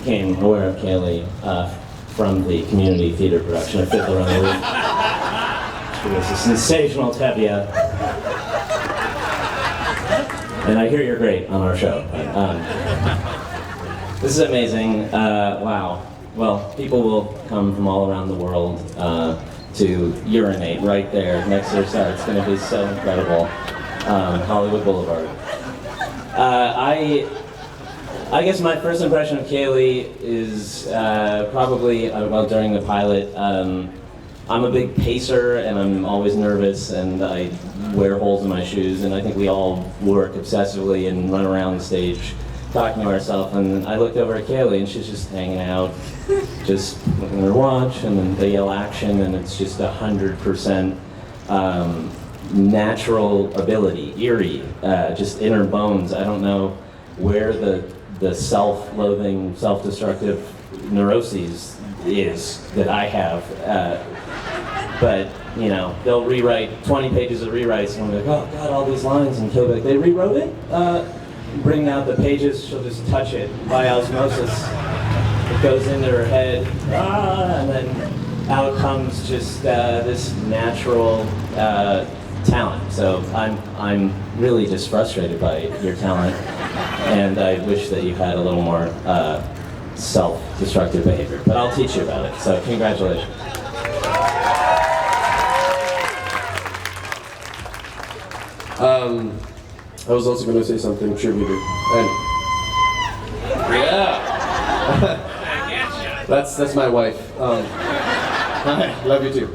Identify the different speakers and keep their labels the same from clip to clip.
Speaker 1: became aware of Kaley from the community theater production of Fiddler on the Roof. She was a sensational Tevye. And I hear you're great on our show. This is amazing. Wow. Well, people will come from all around the world to urinate right there next to her star. It's going to be so incredible. Hollywood Boulevard. I guess my first impression of Kaley is probably, well, during the pilot. I'm a big pacer, and I'm always nervous, and I wear holes in my shoes, and I think we all work obsessively and run around the stage talking to ourselves, and I looked over at Kaley, and she's just hanging out, just looking at her watch, and then they yell action, and it's just 100% natural ability, eerie, just in her bones. I don't know where the self-loathing, self-destructive neuroses is that I have, but you know, they'll rewrite 20 pages of rewrites, and I'm like, oh God, all these lines, and Kaley like, they rewrote it? Bring out the pages, she'll just touch it by osmosis. It goes into her head, and then out comes just this natural talent. So I'm really just frustrated by your talent, and I wish that you had a little more self-destructive behavior. But I'll teach you about it. So congratulations.
Speaker 2: I was also going to say something trivial, and yeah, that's my wife. Hi, love you too.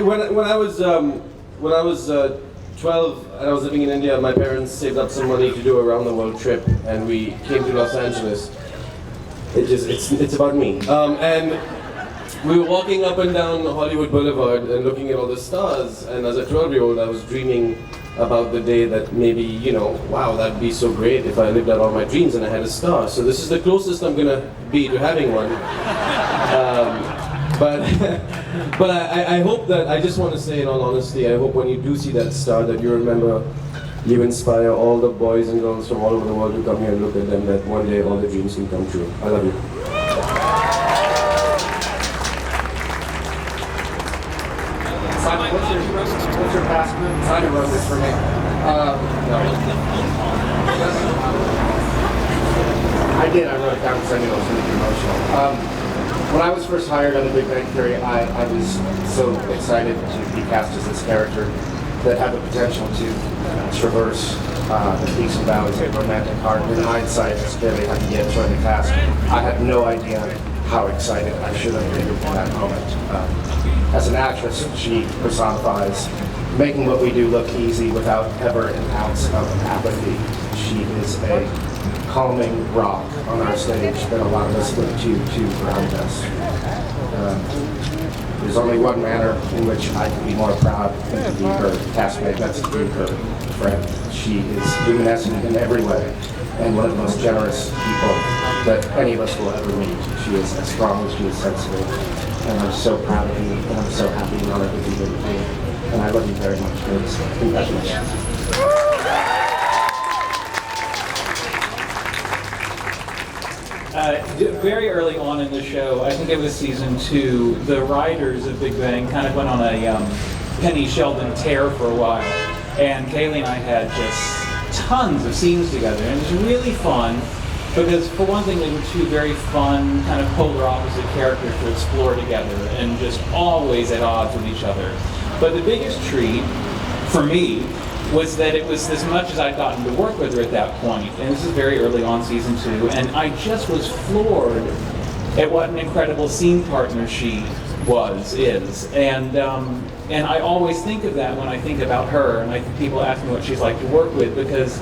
Speaker 2: When I was 12 and I was living in India, my parents saved up some money to do a round the world trip, and we came to Los Angeles. It's about me. And we were walking up and down Hollywood Boulevard and looking at all the stars, and as a 12-year-old I was dreaming about the day that maybe, you know, wow, that'd be so great if I lived out all my dreams and I had a star. So this is the closest I'm gonna be to having one. But I hope that, I just want to say in all honesty, I hope when you do see that star that you remember, you inspire all the boys and girls from all over the world to come here and look at them, that one day all the dreams can come true. I love you.
Speaker 3: Simon, what's your past group? Simon wrote this for me. I did. I wrote it down because I knew I was going to be emotional. When I was first hired on The Big Bang Theory, I was so excited to be cast as this character that had the potential to traverse the peaks and valleys of romantic heart. In hindsight, as Kaley had yet joined the cast, I had no idea how excited I should have been at that moment. As an actress, she personifies making what we do look easy without ever an ounce of apathy. She is a calming rock on our stage that a lot of us look to ground us. There's only one manner in which I can be more proud than to be her castmate, that's to be her friend. She is luminescent in every way, and one of the most generous people that any of us will ever meet. She is as strong as she is sensitive. And I'm so proud of you, and I'm so happy and honored to be here with you. And I love you very much, ladies. Congratulations.
Speaker 4: Very early on in the show, I think it was season 2, the writers of Big Bang kind of went on a Penny Sheldon tear for a while. And Kaley and I had just tons of scenes together, and it was really fun. Because for one thing, they were two very fun, kind of polar opposite characters to explore together, and just always at odds with each other. But the biggest treat, for me, was that it was as much as I'd gotten to work with her at that point, and this is very early on season 2, and I just was floored at what an incredible scene partner she is. And I always think of that when I think about her, and people ask me what she's like to work with, because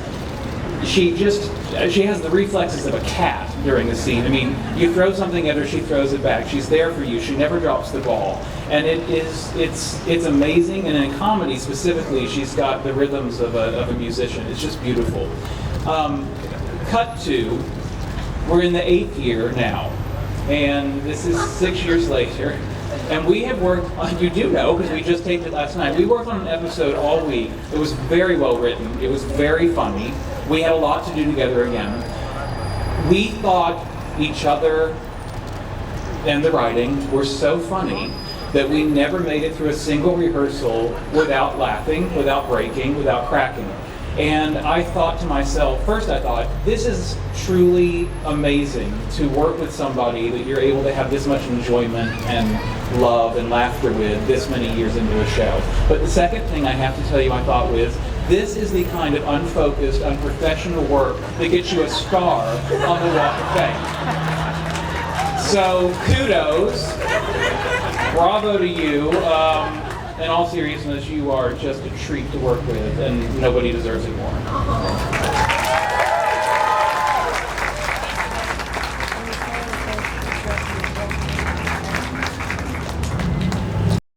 Speaker 4: she has the reflexes of a cat during a scene. I mean, you throw something at her, she throws it back. She's there for you. She never drops the ball. And it's amazing. And in comedy specifically, she's got the rhythms of a musician. It's just beautiful. Cut to, we're in the 8th year now. And this is 6 years later. And we have worked on, you do know, because we just taped it last night, we worked on an episode all week. It was very well written. It was very funny. We had a lot to do together again. We thought each other and the writing were so funny that we never made it through a single rehearsal without laughing, without breaking, without cracking. And I thought to myself, first I thought, this is truly amazing to work with somebody that you're able to have this much enjoyment and love and laughter with this many years into a show. But the second thing I have to tell you I thought was, this is the kind of unfocused, unprofessional work that gets you a star on the Walk of Fame. So kudos, bravo to you. In all seriousness, you are just a treat to work with, and nobody deserves it more.